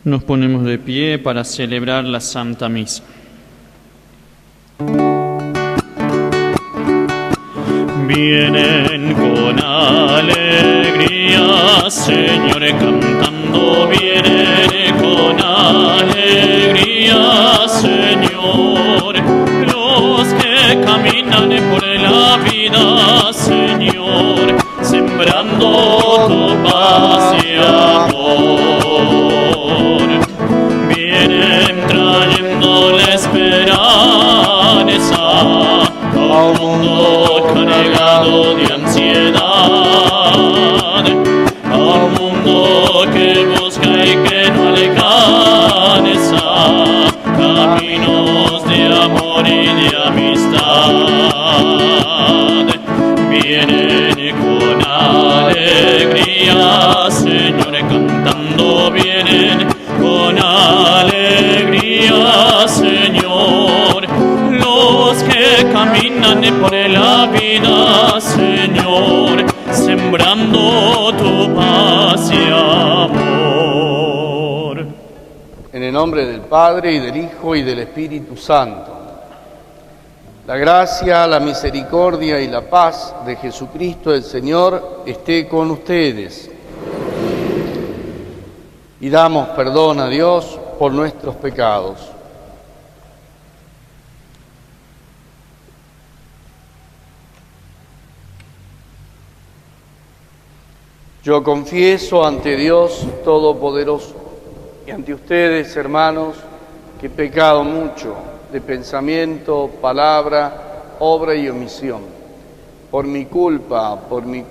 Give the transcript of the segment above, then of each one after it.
Nos ponemos de pie para celebrar la Santa Misa. Vienen con alegría, Señor, cantando. Vienen con alegría, Señor, los que caminan por la vida, Señor, sembrando tu paz y amor. Vienen trayendo la esperanza a un mundo cargado de ansiedad, a un mundo que busca y que no alcanza caminos de amor y de amistad. Vienen con alegría, Señor, cantando. Vienen con alegría, Señor, los que caminan por la vida, Señor, sembrando tu paz y amor. En el nombre del Padre, y del Hijo, y del Espíritu Santo. La gracia, la misericordia y la paz de Jesucristo el Señor esté con ustedes. Y damos perdón a Dios por nuestros pecados. Yo confieso ante Dios Todopoderoso y ante ustedes, hermanos, que he pecado mucho de pensamiento, palabra, obra y omisión, por mi culpa, por mi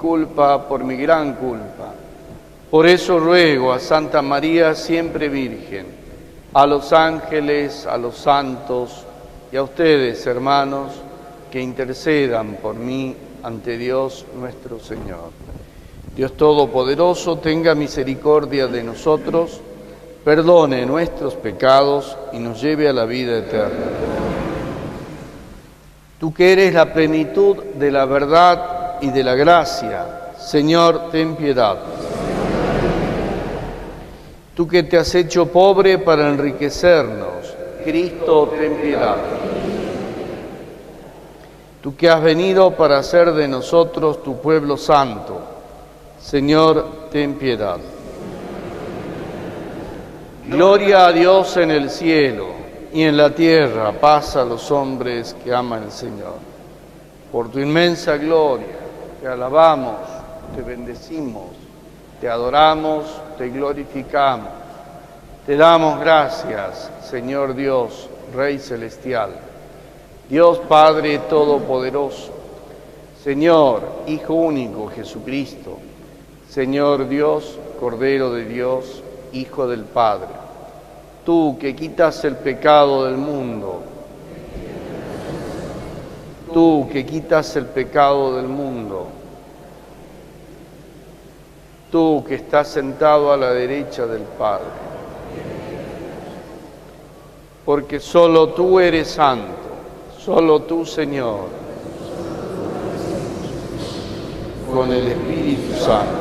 gran culpa. Por eso ruego a Santa María, siempre Virgen, a los ángeles, a los santos y a ustedes, hermanos, que intercedan por mí ante Dios nuestro Señor. Dios Todopoderoso, tenga misericordia de nosotros, perdone nuestros pecados y nos lleve a la vida eterna. Tú que eres la plenitud de la verdad y de la gracia, Señor, ten piedad. Tú que te has hecho pobre para enriquecernos, Cristo, ten piedad. Tú que has venido para hacer de nosotros tu pueblo santo, Señor, ten piedad. Gloria a Dios en el cielo y en la tierra, paz a los hombres que aman al Señor. Por tu inmensa gloria, te alabamos, te bendecimos, te adoramos, te glorificamos. Te damos gracias, Señor Dios, Rey Celestial, Dios Padre Todopoderoso, Señor, Hijo único Jesucristo, Señor Dios, Cordero de Dios, Hijo del Padre. Tú que quitas el pecado del mundo, tú que quitas el pecado del mundo, tú que estás sentado a la derecha del Padre, porque solo tú eres santo, solo tú, Señor, con el Espíritu Santo.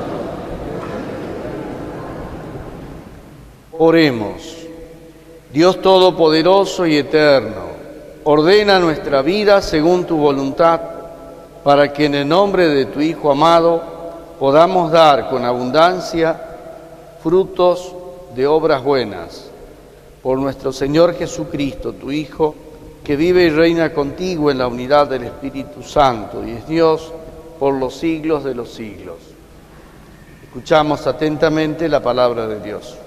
Oremos. Dios Todopoderoso y Eterno, ordena nuestra vida según tu voluntad, para que en el nombre de tu Hijo amado podamos dar con abundancia frutos de obras buenas. Por nuestro Señor Jesucristo, tu Hijo, que vive y reina contigo en la unidad del Espíritu Santo y es Dios por los siglos de los siglos. Escuchamos atentamente la palabra de Dios.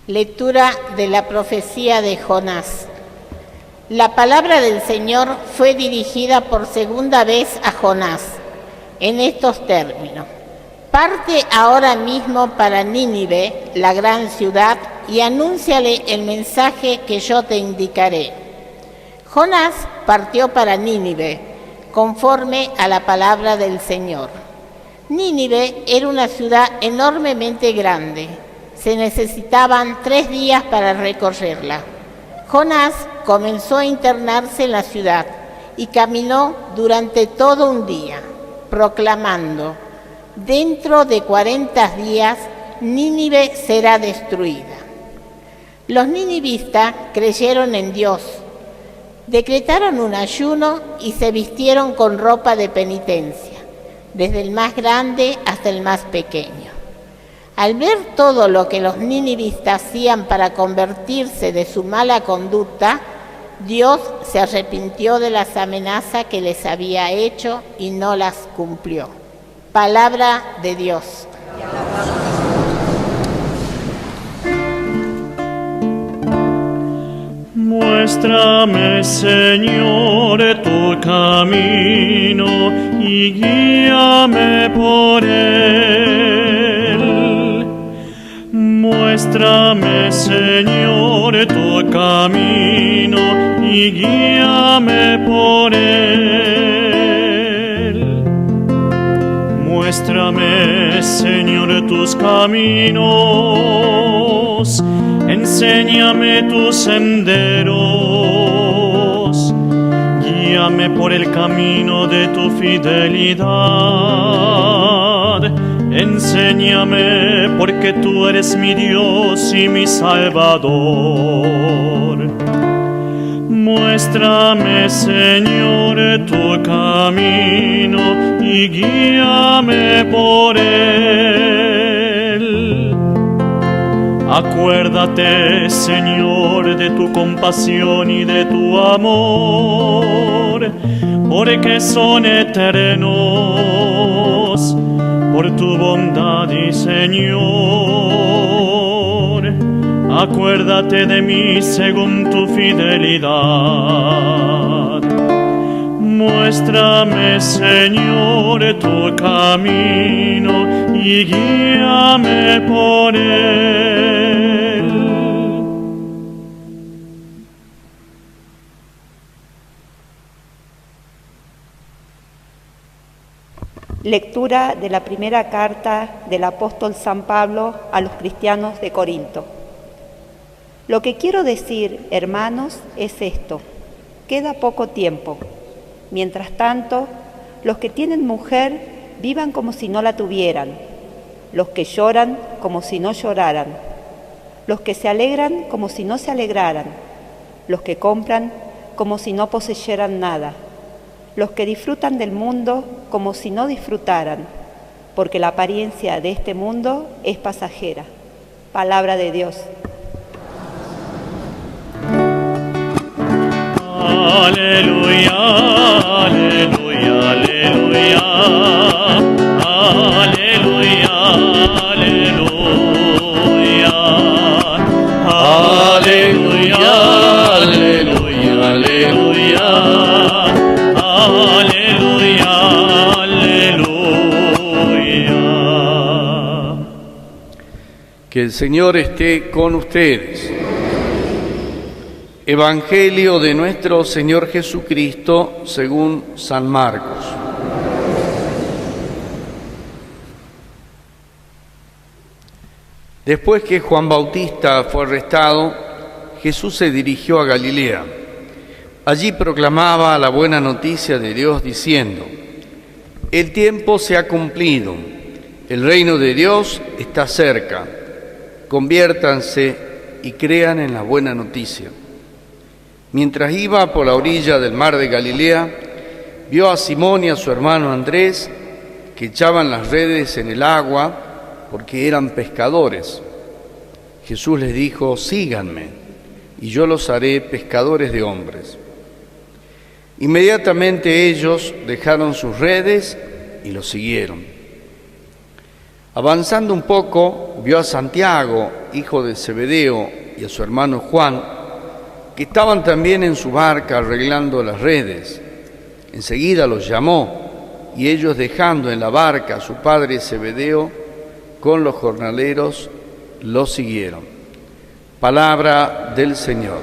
Lectura de la profecía de Jonás. La palabra del Señor fue dirigida por segunda vez a Jonás, en estos términos: parte ahora mismo para Nínive, la gran ciudad, y anúnciale el mensaje que yo te indicaré. Jonás partió para Nínive, conforme a la palabra del Señor. Nínive era una ciudad enormemente grande. Se necesitaban 3 días para recorrerla. Jonás comenzó a internarse en la ciudad y caminó durante todo un día, proclamando: dentro de 40 días Nínive será destruida. Los ninivistas creyeron en Dios, decretaron un ayuno y se vistieron con ropa de penitencia, desde el más grande hasta el más pequeño. Al ver todo lo que los ninivistas hacían para convertirse de su mala conducta, Dios se arrepintió de las amenazas que les había hecho y no las cumplió. Palabra de Dios. Muéstrame, Señor, tu camino y guíame por él. Muéstrame, Señor, tu camino y guíame por él. Muéstrame, Señor, tus caminos. Enséñame tus senderos, guíame por el camino de tu fidelidad. Enséñame porque tú eres mi Dios y mi Salvador. Muéstrame, Señor, tu camino y guíame por él. Acuérdate, Señor, de tu compasión y de tu amor, porque son eternos por tu bondad, y Señor, acuérdate de mí según tu fidelidad. Muéstrame, Señor, tu camino y guíame por él. Lectura de la primera carta del apóstol San Pablo a los cristianos de Corinto. Lo que quiero decir, hermanos, es esto: queda poco tiempo. Mientras tanto, los que tienen mujer vivan como si no la tuvieran, los que lloran como si no lloraran, los que se alegran como si no se alegraran, los que compran como si no poseyeran nada, los que disfrutan del mundo como si no disfrutaran, porque la apariencia de este mundo es pasajera. Palabra de Dios. Aleluya, aleluya, aleluya, aleluya, aleluya, aleluya, aleluya, aleluya, aleluya, aleluya. Que el Señor esté con ustedes. Evangelio de nuestro Señor Jesucristo según San Marcos. Después que Juan Bautista fue arrestado, Jesús se dirigió a Galilea. Allí proclamaba la buena noticia de Dios diciendo: el tiempo se ha cumplido, el reino de Dios está cerca, conviértanse y crean en la buena noticia. Mientras iba por la orilla del mar de Galilea, vio a Simón y a su hermano Andrés que echaban las redes en el agua porque eran pescadores. Jesús les dijo: síganme, y yo los haré pescadores de hombres. Inmediatamente ellos dejaron sus redes y lo siguieron. Avanzando un poco, vio a Santiago, hijo de Zebedeo, y a su hermano Juan, que estaban también en su barca arreglando las redes. Enseguida los llamó, y ellos, dejando en la barca a su padre Zebedeo con los jornaleros, lo siguieron. Palabra del Señor.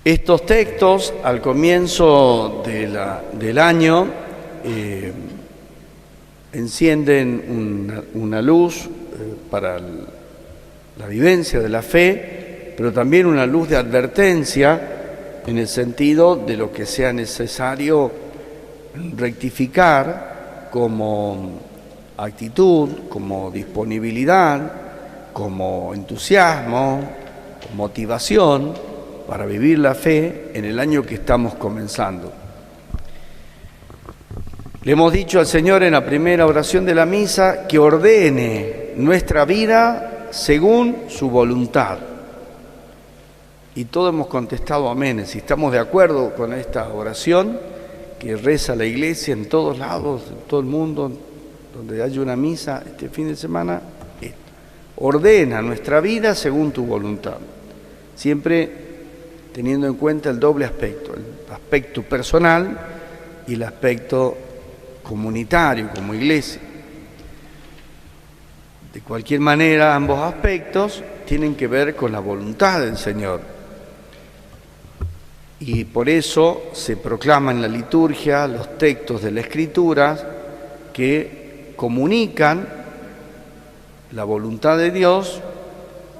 Estos textos, al comienzo del año, encienden una luz para la vivencia de la fe, pero también una luz de advertencia en el sentido de lo que sea necesario rectificar como actitud, como disponibilidad, como entusiasmo, motivación para vivir la fe en el año que estamos comenzando. Le hemos dicho al Señor en la primera oración de la misa que ordene nuestra vida según su voluntad. Y todos hemos contestado amén. Si estamos de acuerdo con esta oración que reza la Iglesia en todos lados, en todo el mundo, donde haya una misa este fin de semana, ordena nuestra vida según tu voluntad. Siempre teniendo en cuenta el doble aspecto, el aspecto personal y el aspecto comunitario como iglesia. De cualquier manera, ambos aspectos tienen que ver con la voluntad del Señor. Y por eso se proclama en la liturgia los textos de la Escritura que comunican la voluntad de Dios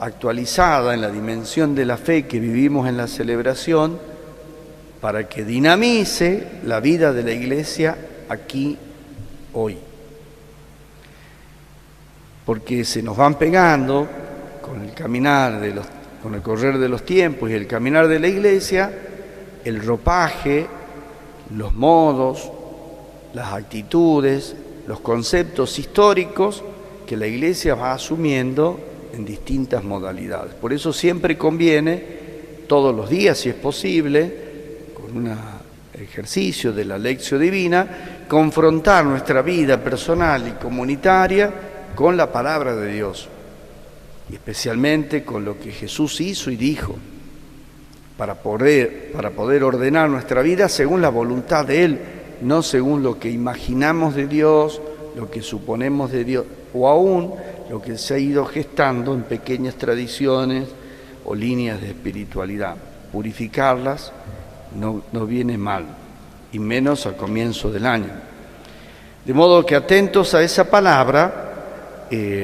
actualizada en la dimensión de la fe que vivimos en la celebración para que dinamice la vida de la Iglesia aquí, hoy. Porque se nos van pegando con el caminar con el correr de los tiempos y el caminar de la Iglesia, el ropaje, los modos, las actitudes, los conceptos históricos que la Iglesia va asumiendo en distintas modalidades. Por eso siempre conviene, todos los días si es posible, con un ejercicio de la Lectio Divina, confrontar nuestra vida personal y comunitaria con la palabra de Dios, y especialmente con lo que Jesús hizo y dijo, para poder ordenar nuestra vida según la voluntad de Él, no según lo que imaginamos de Dios, lo que suponemos de Dios, o aún lo que se ha ido gestando en pequeñas tradiciones o líneas de espiritualidad. Purificarlas no viene mal, y menos al comienzo del año. De modo que atentos a esa palabra,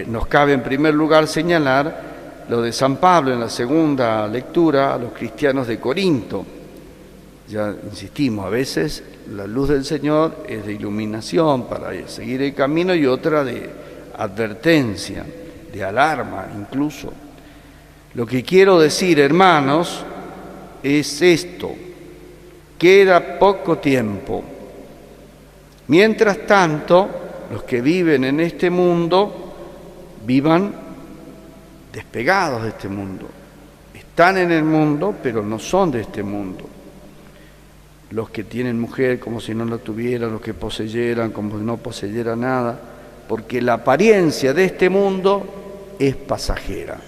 nos cabe en primer lugar señalar lo de San Pablo en la segunda lectura a los cristianos de Corinto. Ya insistimos, a veces la luz del Señor es de iluminación para seguir el camino y otra de advertencia, de alarma incluso. Lo que quiero decir, hermanos, es esto: queda poco tiempo. Mientras tanto, los que viven en este mundo vivan despegados de este mundo. Están en el mundo, pero no son de este mundo. Los que tienen mujer como si no la tuvieran, los que poseyeran como si no poseyeran nada, porque la apariencia de este mundo es pasajera.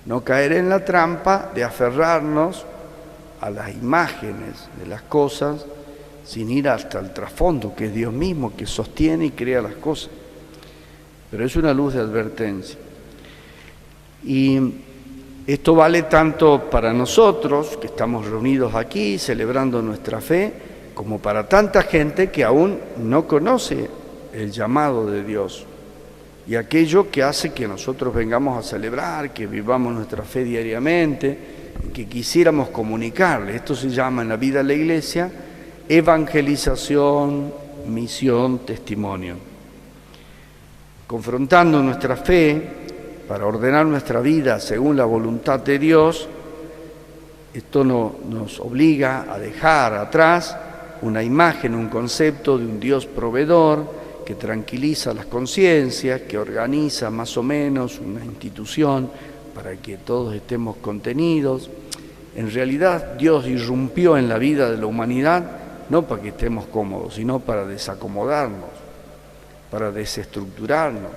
No caer en la trampa de aferrarnos a las imágenes de las cosas sin ir hasta el trasfondo, que es Dios mismo que sostiene y crea las cosas. Pero es una luz de advertencia. Y esto vale tanto para nosotros, que estamos reunidos aquí celebrando nuestra fe, como para tanta gente que aún no conoce el llamado de Dios y aquello que hace que nosotros vengamos a celebrar, que vivamos nuestra fe diariamente, que quisiéramos comunicarle. Esto se llama en la vida de la Iglesia evangelización, misión, testimonio. Confrontando nuestra fe para ordenar nuestra vida según la voluntad de Dios, esto nos obliga a dejar atrás una imagen, un concepto de un Dios proveedor que tranquiliza las conciencias, que organiza más o menos una institución para que todos estemos contenidos. En realidad Dios irrumpió en la vida de la humanidad no para que estemos cómodos, sino para desacomodarnos, para desestructurarnos,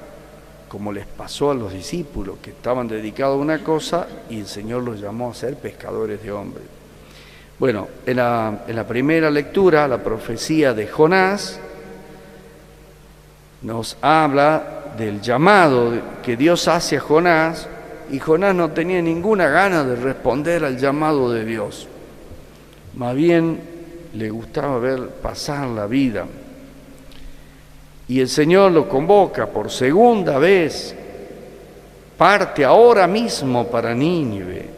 como les pasó a los discípulos que estaban dedicados a una cosa y el Señor los llamó a ser pescadores de hombres. Bueno, en la primera lectura, la profecía de Jonás nos habla del llamado que Dios hace a Jonás, y Jonás no tenía ninguna gana de responder al llamado de Dios. Más bien le gustaba ver pasar la vida. Y el Señor lo convoca por segunda vez parte ahora mismo para Nínive,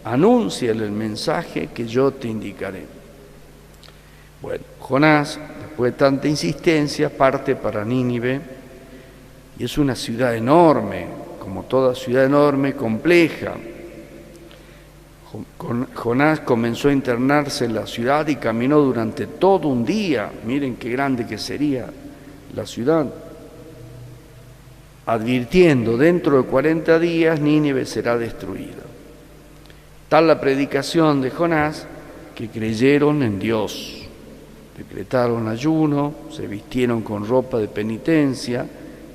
anúnciale el mensaje que yo te indicaré. Bueno, Jonás, después de tanta insistencia, parte para Nínive, y es una ciudad enorme, como toda ciudad enorme, compleja. Jonás comenzó a internarse en la ciudad y caminó durante todo un día. Miren qué grande que sería la ciudad. Advirtiendo, dentro de 40 días Nínive será destruida. Tal la predicación de Jonás que creyeron en Dios. Decretaron ayuno, se vistieron con ropa de penitencia,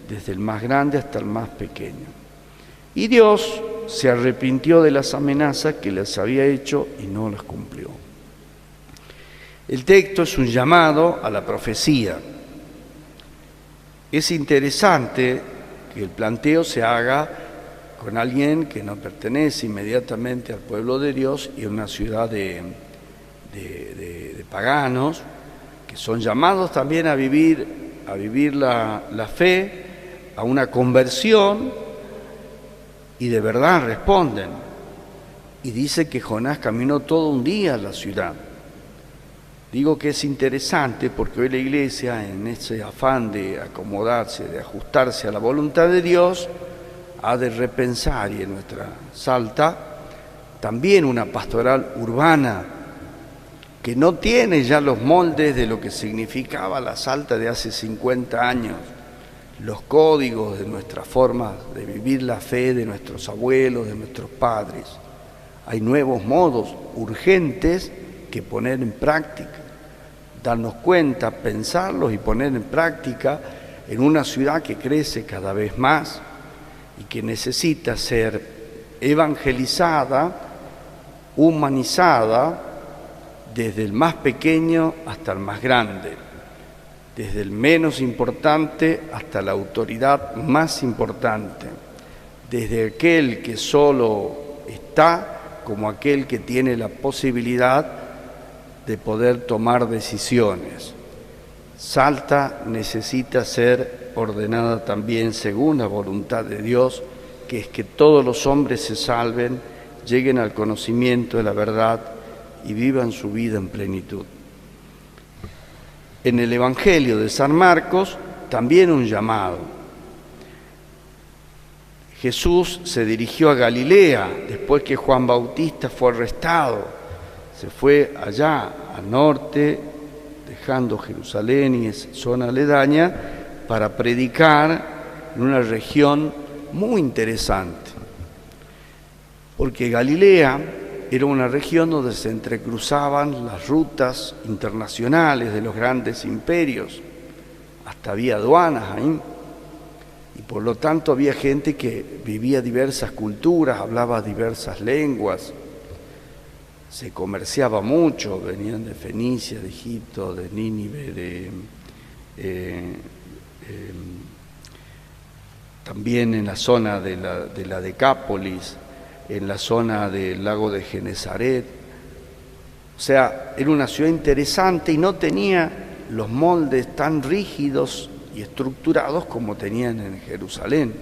desde el más grande hasta el más pequeño. Y Dios se arrepintió de las amenazas que les había hecho y no las cumplió. El texto es un llamado a la profecía. Es interesante que el planteo se haga con alguien que no pertenece inmediatamente al pueblo de Dios y en una ciudad de paganos, que son llamados también a vivir la fe, a una conversión, y de verdad responden. Y dice que Jonás caminó todo un día a la ciudad. Digo que es interesante porque hoy la Iglesia, en ese afán de acomodarse, de ajustarse a la voluntad de Dios, ha de repensar, y en nuestra Salta, también una pastoral urbana que no tiene ya los moldes de lo que significaba la Salta de hace 50 años, los códigos de nuestra forma de vivir la fe de nuestros abuelos, de nuestros padres. Hay nuevos modos urgentes que poner en práctica, darnos cuenta, pensarlos y poner en práctica en una ciudad que crece cada vez más y que necesita ser evangelizada, humanizada, desde el más pequeño hasta el más grande, desde el menos importante hasta la autoridad más importante, desde aquel que solo está como aquel que tiene la posibilidad de poder tomar decisiones. Salta necesita ser ordenada también según la voluntad de Dios, que es que todos los hombres se salven, lleguen al conocimiento de la verdad y vivan su vida en plenitud. En el Evangelio de San Marcos también un llamado. Jesús se dirigió a Galilea después que Juan Bautista fue arrestado. Se fue allá al norte, dejando Jerusalén y esa zona aledaña, para predicar en una región muy interesante. Porque Galilea era una región donde se entrecruzaban las rutas internacionales de los grandes imperios. Hasta había aduanas ahí. Y por lo tanto había gente que vivía diversas culturas, hablaba diversas lenguas. Se comerciaba mucho, venían de Fenicia, de Egipto, de Nínive, también en la zona de la Decápolis, en la zona del lago de Genesaret. O sea, era una ciudad interesante y no tenía los moldes tan rígidos y estructurados como tenían en Jerusalén.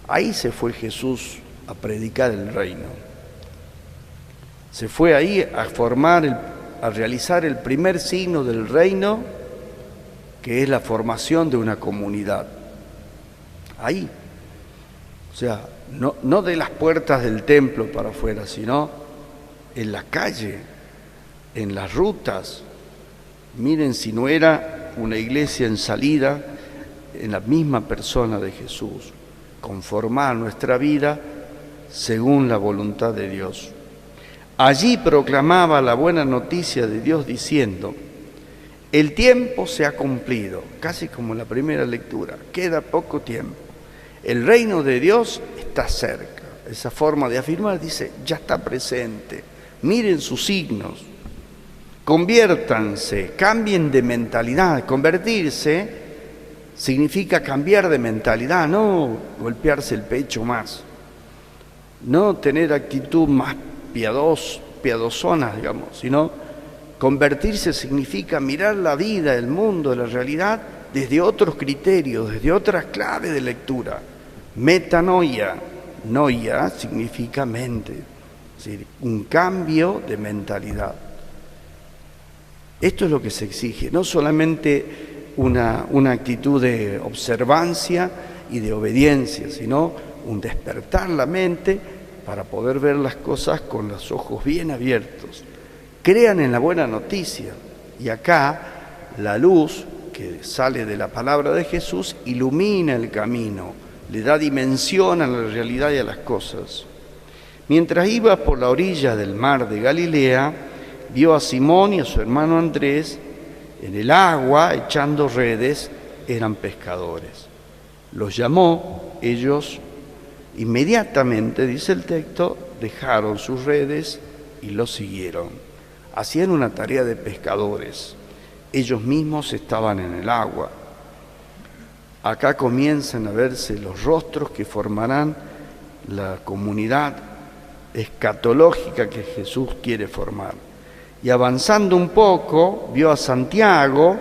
Ahí se fue Jesús a predicar el reino. Se fue ahí a realizar el primer signo del reino, que es la formación de una comunidad. Ahí. O sea, no de las puertas del templo para afuera, sino en la calle, en las rutas. Miren si no era una iglesia en salida, en la misma persona de Jesús, conformar nuestra vida según la voluntad de Dios. Allí proclamaba la buena noticia de Dios diciendo: el tiempo se ha cumplido, casi como la primera lectura, queda poco tiempo. El reino de Dios está cerca. Esa forma de afirmar dice, ya está presente. Miren sus signos. Conviértanse, cambien de mentalidad. Convertirse significa cambiar de mentalidad, no golpearse el pecho más. No tener actitud más piadosona, digamos, sino convertirse significa mirar la vida, el mundo, la realidad desde otros criterios, desde otras claves de lectura. Metanoia, noia significa mente, es decir, un cambio de mentalidad. Esto es lo que se exige, no solamente una actitud de observancia y de obediencia, sino un despertar la mente para poder ver las cosas con los ojos bien abiertos. Crean en la buena noticia, y acá la luz que sale de la palabra de Jesús ilumina el camino, le da dimensión a la realidad y a las cosas. Mientras iba por la orilla del mar de Galilea, vio a Simón y a su hermano Andrés en el agua echando redes, eran pescadores. Los llamó, ellos inmediatamente, dice el texto, dejaron sus redes y los siguieron. Hacían una tarea de pescadores. Ellos mismos estaban en el agua. Acá comienzan a verse los rostros que formarán la comunidad escatológica que Jesús quiere formar. Y avanzando un poco, vio a Santiago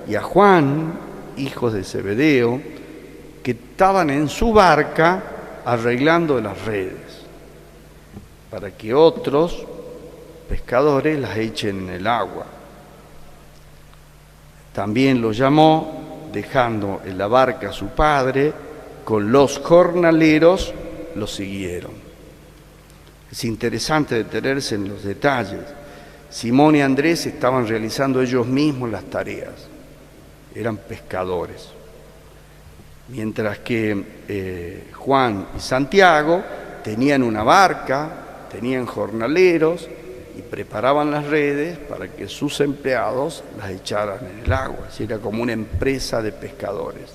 y a Juan, hijos de Zebedeo, que estaban en su barca arreglando las redes, para que otros pescadores las echen en el agua. También lo llamó, dejando en la barca a su padre, con los jornaleros lo siguieron. Es interesante detenerse en los detalles. Simón y Andrés estaban realizando ellos mismos las tareas, eran pescadores. Mientras que Juan y Santiago tenían una barca, tenían jornaleros y preparaban las redes para que sus empleados las echaran en el agua. Así era como una empresa de pescadores.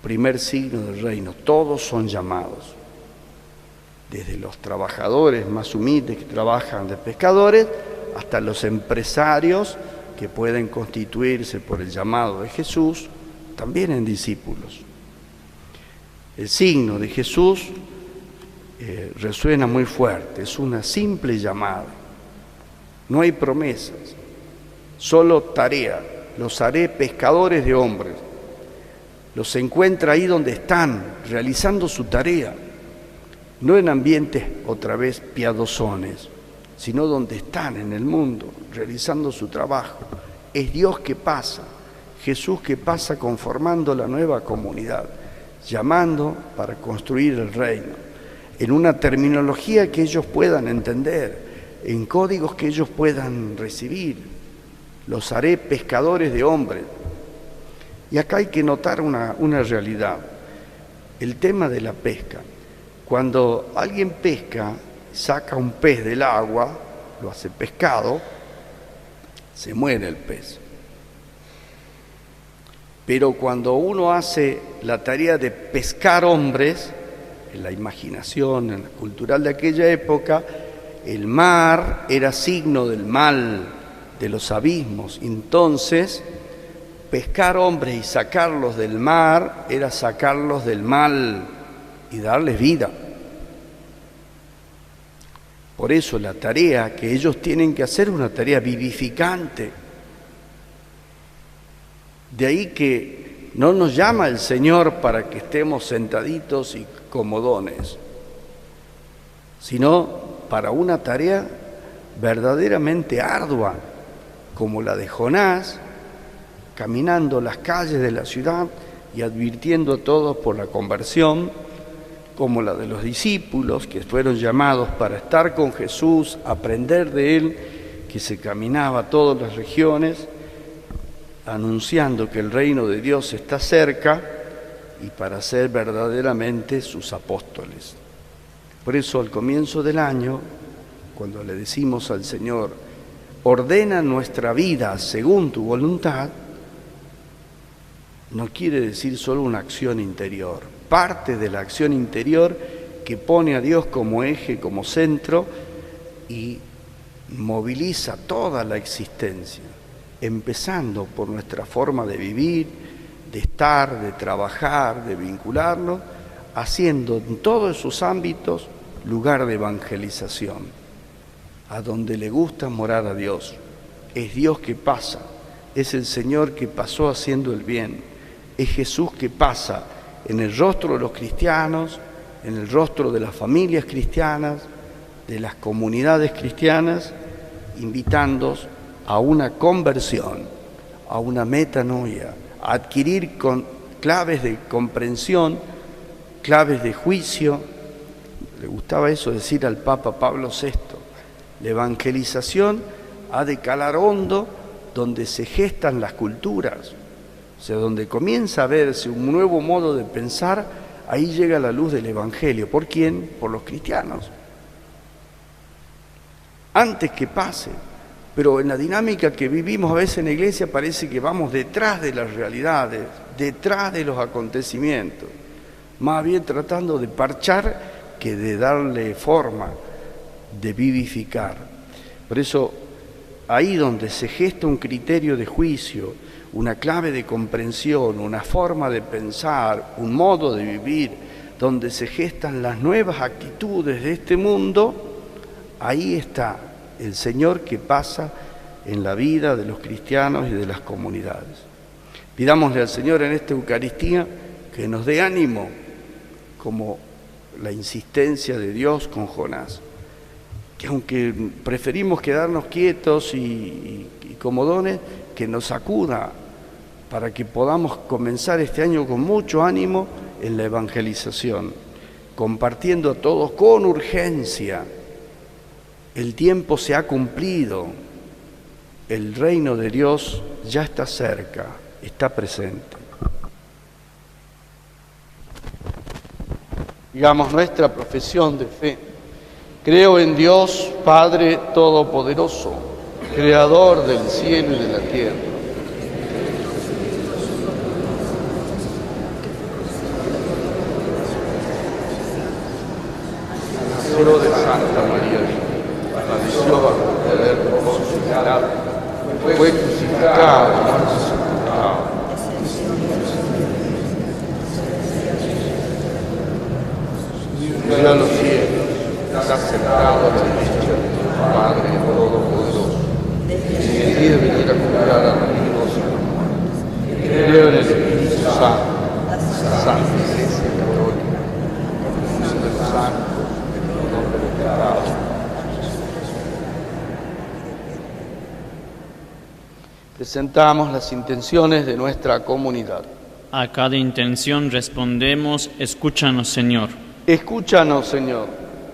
Primer signo del reino, todos son llamados. Desde los trabajadores más humildes que trabajan de pescadores hasta los empresarios que pueden constituirse por el llamado de Jesús, también en discípulos. El signo de Jesús resuena muy fuerte, es una simple llamada. No hay promesas, solo tarea. Los haré pescadores de hombres. Los encuentra ahí donde están, realizando su tarea. No en ambientes otra vez piadosones, sino donde están en el mundo, realizando su trabajo. Es Dios que pasa, Jesús que pasa conformando la nueva comunidad, llamando para construir el reino, en una terminología que ellos puedan entender, en códigos que ellos puedan recibir. Los haré pescadores de hombres. Y acá hay que notar una realidad, el tema de la pesca. Cuando alguien pesca, saca un pez del agua, lo hace pescado, se muere el pez. Pero cuando uno hace la tarea de pescar hombres, en la imaginación, en la cultural de aquella época, el mar era signo del mal, de los abismos. Entonces, pescar hombres y sacarlos del mar era sacarlos del mal y darles vida. Por eso la tarea que ellos tienen que hacer es una tarea vivificante. De ahí que no nos llama el Señor para que estemos sentaditos y comodones, sino para una tarea verdaderamente ardua, como la de Jonás, caminando las calles de la ciudad y advirtiendo a todos por la conversión, como la de los discípulos que fueron llamados para estar con Jesús, aprender de Él, que se caminaba a todas las regiones, anunciando que el reino de Dios está cerca y para ser verdaderamente sus apóstoles. Por eso al comienzo del año, cuando le decimos al Señor, ordena nuestra vida según tu voluntad, no quiere decir solo una acción interior. Parte de la acción interior que pone a Dios como eje, como centro y moviliza toda la existencia, empezando por nuestra forma de vivir, de estar, de trabajar, de vincularnos, haciendo en todos esos ámbitos lugar de evangelización, a donde le gusta morar a Dios. Es Dios que pasa, es el Señor que pasó haciendo el bien, es Jesús que pasa en el rostro de los cristianos, en el rostro de las familias cristianas, de las comunidades cristianas, invitándoos a una conversión, a una metanoia, a adquirir claves de comprensión, claves de juicio. Le gustaba eso decir al Papa Pablo VI. La evangelización ha de calar hondo donde se gestan las culturas, o sea, donde comienza a verse un nuevo modo de pensar, ahí llega la luz del Evangelio. ¿Por quién? Por los cristianos. Antes que pase, pero en la dinámica que vivimos a veces en la iglesia parece que vamos detrás de las realidades, detrás de los acontecimientos, más bien tratando de parchar que de darle forma, de vivificar. Por eso, ahí donde se gesta un criterio de juicio, una clave de comprensión, una forma de pensar, un modo de vivir, donde se gestan las nuevas actitudes de este mundo, ahí está el Señor que pasa en la vida de los cristianos y de las comunidades. Pidámosle al Señor en esta Eucaristía que nos dé ánimo, como la insistencia de Dios con Jonás, que aunque preferimos quedarnos quietos y comodones, que nos sacuda para que podamos comenzar este año con mucho ánimo en la evangelización, compartiendo a todos con urgencia. El tiempo se ha cumplido, el reino de Dios ya está cerca, está presente. Digamos nuestra profesión de fe. Creo en Dios, Padre Todopoderoso, Creador del cielo y de la tierra. Nació de Santa María, padeció bajo el poder de Poncio Pilato, fue crucificado, muerto y sepultado. Subió a los cielos, está sentado a la derecha del Padre Todopoderoso, que quiere venir a curar a los vivos y a los muertos. Creo en el Espíritu Santo, la Santa Iglesia Católica, la unión de los santos, el perdón de los pecados. Presentamos las intenciones de nuestra comunidad. A cada intención respondemos: escúchanos, Señor. Escúchanos, Señor.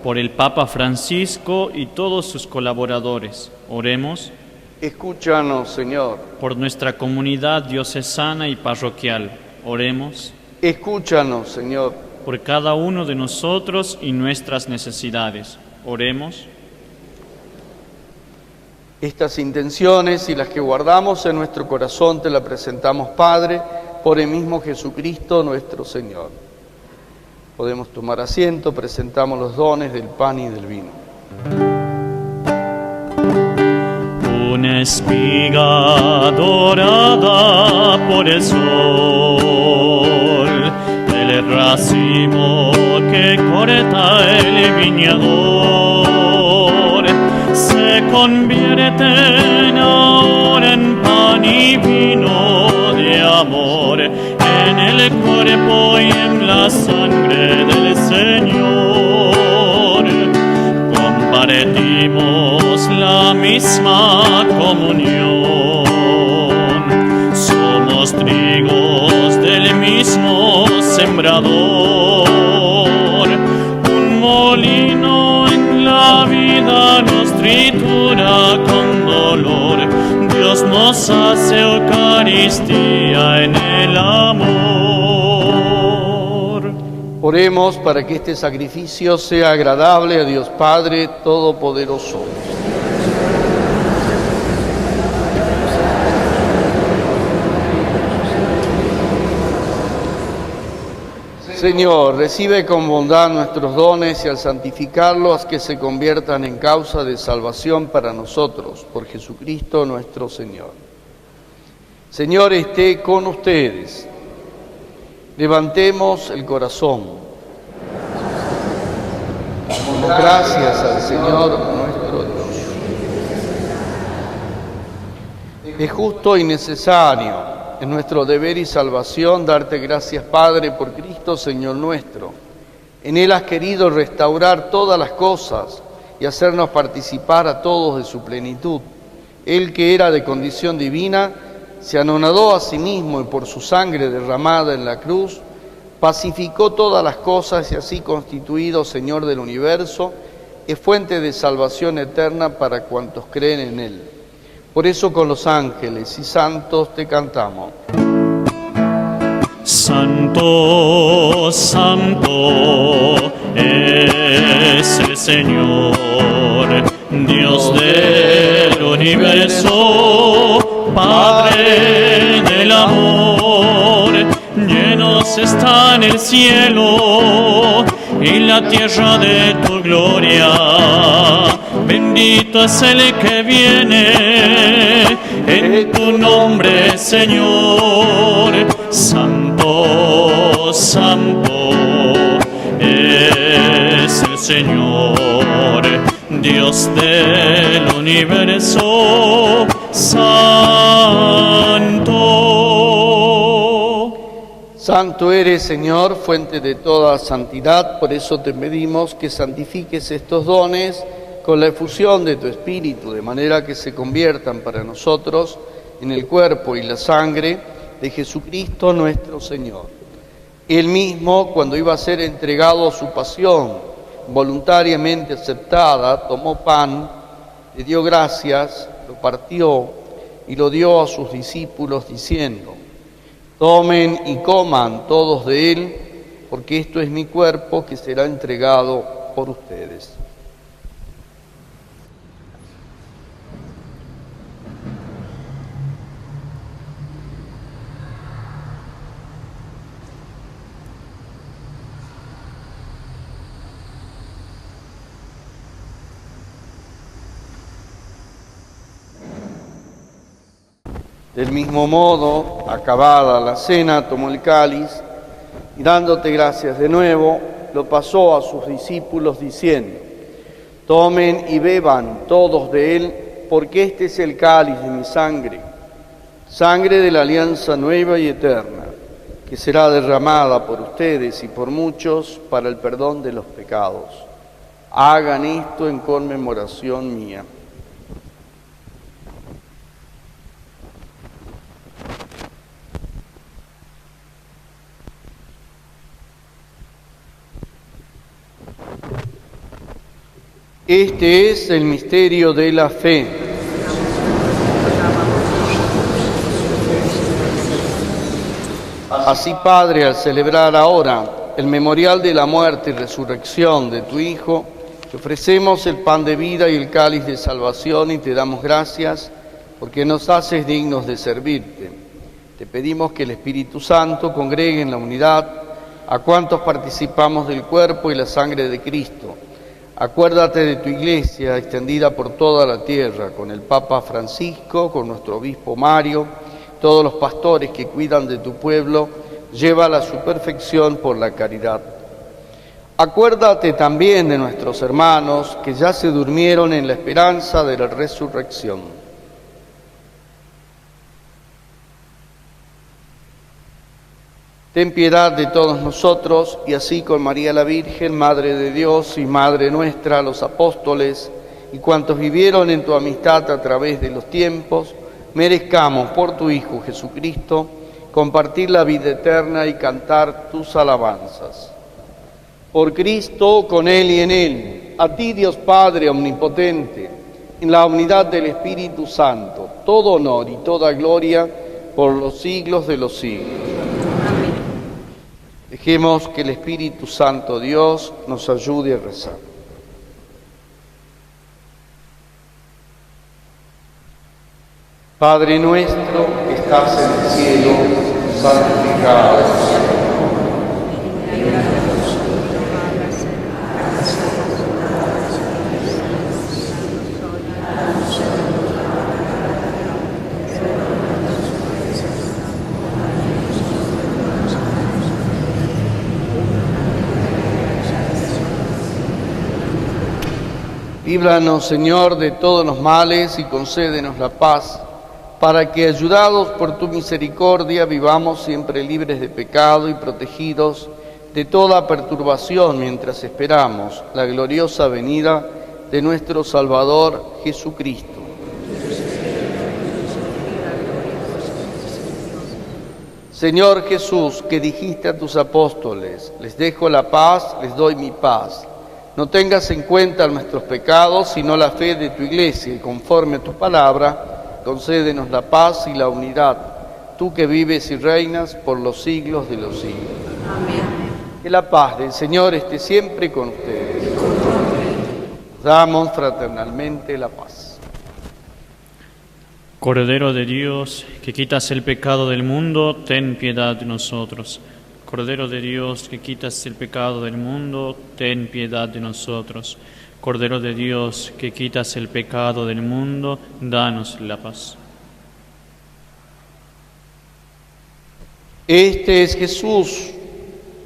Por el Papa Francisco y todos sus colaboradores, oremos. Escúchanos, Señor. Por nuestra comunidad diocesana y parroquial, oremos. Escúchanos, Señor. Por cada uno de nosotros y nuestras necesidades, oremos. Estas intenciones y las que guardamos en nuestro corazón te las presentamos, Padre, por el mismo Jesucristo nuestro Señor. Podemos tomar asiento, presentamos los dones del pan y del vino. Una espiga dorada por el sol, el racimo que corta el viñador, se convierten ahora en pan y vino de amor, en el cuerpo y en la sangre del Señor. Compartimos la misma comunión, somos trigos del mismo sembrador. Un molino en la vida nos tritura con dolor, Dios nos hace Eucaristía en el amor. Oremos para que este sacrificio sea agradable a Dios Padre Todopoderoso. Señor, recibe con bondad nuestros dones y al santificarlos que se conviertan en causa de salvación para nosotros, por Jesucristo nuestro Señor. Señor, esté con ustedes. Levantemos el corazón. Damos gracias al Señor nuestro Dios. Es justo y necesario, es nuestro deber y salvación darte gracias, Padre, por Cristo, Señor nuestro, En él has querido restaurar todas las cosas y hacernos participar a todos de su plenitud. Él que era de condición divina, se anonadó a sí mismo y por su sangre derramada en la cruz, pacificó todas las cosas y así constituido Señor del universo, es fuente de salvación eterna para cuantos creen en él. Por eso con los ángeles y santos te cantamos. Santo, santo es el Señor, Dios del universo, Padre del amor. Llenos están el cielo y la tierra de tu gloria. Bendito es el que viene en tu nombre, Señor. Santo, santo es el Señor, Dios del universo, santo. Santo eres, Señor, fuente de toda santidad, por eso te pedimos que santifiques estos dones con la efusión de tu Espíritu, de manera que se conviertan para nosotros en el cuerpo y la sangre de Jesucristo nuestro Señor. Él mismo, cuando iba a ser entregado a su pasión, voluntariamente aceptada, tomó pan, le dio gracias, lo partió y lo dio a sus discípulos diciendo: tomen y coman todos de él, porque esto es mi cuerpo que será entregado por ustedes. Del mismo modo, acabada la cena, tomó el cáliz y dándote gracias de nuevo, lo pasó a sus discípulos diciendo: tomen y beban todos de él, porque este es el cáliz de mi sangre, sangre de la alianza nueva y eterna, que será derramada por ustedes y por muchos para el perdón de los pecados. Hagan esto en conmemoración mía. Este es el misterio de la fe. Así, Padre, al celebrar ahora el memorial de la muerte y resurrección de tu Hijo, te ofrecemos el pan de vida y el cáliz de salvación y te damos gracias porque nos haces dignos de servirte. Te pedimos que el Espíritu Santo congregue en la unidad a cuantos participamos del cuerpo y la sangre de Cristo. Acuérdate de tu Iglesia extendida por toda la tierra, con el Papa Francisco, con nuestro Obispo Mario, todos los pastores que cuidan de tu pueblo, llévala a su perfección por la caridad. Acuérdate también de nuestros hermanos que ya se durmieron en la esperanza de la resurrección. Ten piedad de todos nosotros, y así con María la Virgen, Madre de Dios y Madre nuestra, los apóstoles, y cuantos vivieron en tu amistad a través de los tiempos, merezcamos por tu Hijo Jesucristo compartir la vida eterna y cantar tus alabanzas. Por Cristo, con Él y en Él, a ti Dios Padre omnipotente, en la unidad del Espíritu Santo, todo honor y toda gloria por los siglos de los siglos. Dejemos que el Espíritu Santo Dios nos ayude a rezar. Padre nuestro que estás en el cielo, santificado sea tu nombre. Líbranos, Señor, de todos los males y concédenos la paz, para que, ayudados por tu misericordia, vivamos siempre libres de pecado y protegidos de toda perturbación mientras esperamos la gloriosa venida de nuestro Salvador Jesucristo. Señor Jesús, que dijiste a tus apóstoles, les dejo la paz, les doy mi paz. No tengas en cuenta nuestros pecados, sino la fe de tu Iglesia, y conforme a tu palabra, concédenos la paz y la unidad, tú que vives y reinas por los siglos de los siglos. Amén. Que la paz del Señor esté siempre con ustedes. Damos fraternalmente la paz. Cordero de Dios, que quitas el pecado del mundo, ten piedad de nosotros. Cordero de Dios, que quitas el pecado del mundo, ten piedad de nosotros. Cordero de Dios, que quitas el pecado del mundo, danos la paz. Este es Jesús,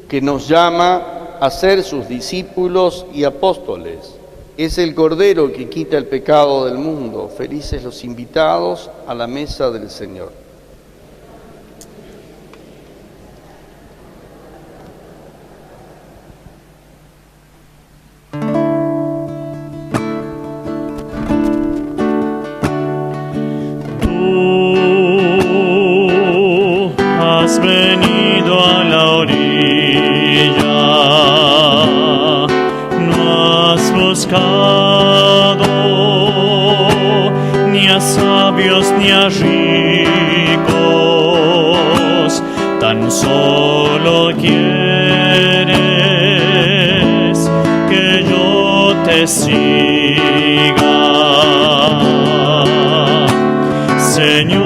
que nos llama a ser sus discípulos y apóstoles. Es el Cordero que quita el pecado del mundo. Felices los invitados a la mesa del Señor. Tú has venido a la orilla, no has buscado ni a sabios ni a ricos, tan solo quieres que yo te siga. Señor,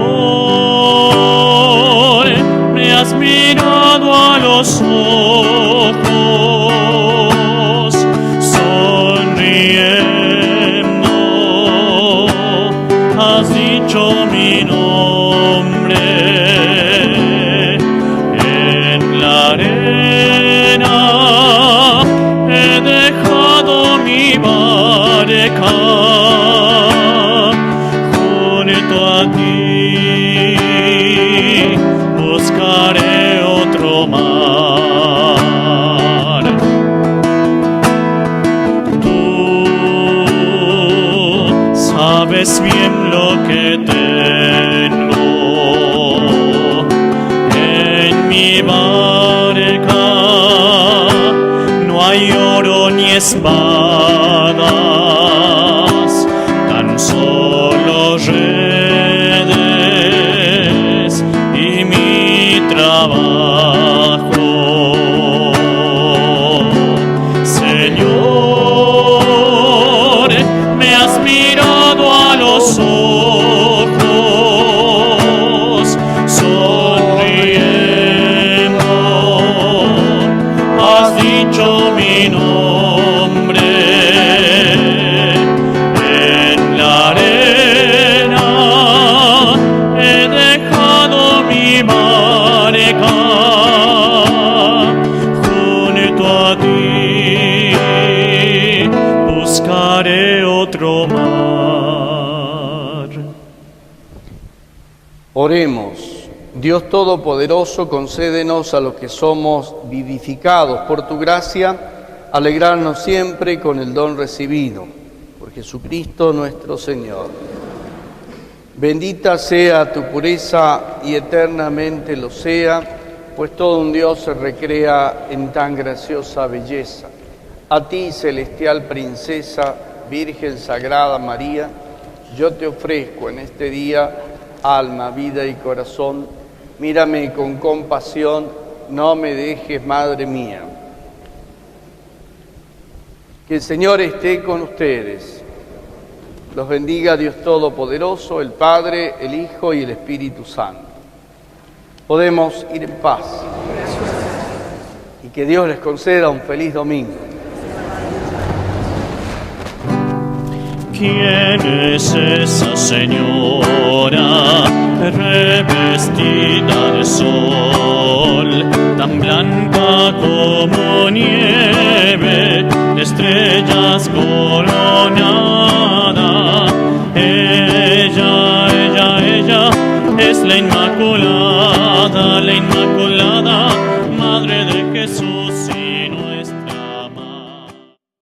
me has mirado a los ojos, sonriendo, has dicho mi nombre. En la arena he dejado mi barca, junto a ti buscaré otro mar. Tú sabes bien lo que tengo en mi barca, no hay oro ni espadas, tan solo redes y mi trabajo. Señor, me has mirado a los ojos, sonriendo, has dicho mi nombre. En la arena he dejado mi barca, junto a ti buscaré otro mar. Oremos. Dios Todopoderoso, concédenos a los que somos vivificados por tu gracia, alegrarnos siempre con el don recibido. Por Jesucristo nuestro Señor. Bendita sea tu pureza y eternamente lo sea, pues todo un Dios se recrea en tan graciosa belleza. A ti, celestial princesa, Virgen Sagrada María, yo te ofrezco en este día alma, vida y corazón. Mírame con compasión, no me dejes, Madre mía. Que el Señor esté con ustedes. Los bendiga Dios Todopoderoso, el Padre, el Hijo y el Espíritu Santo. Podemos ir en paz. Y que Dios les conceda un feliz domingo. ¿Quién es esa señora revestida de sol, tan blanca como nieve, de estrellas color?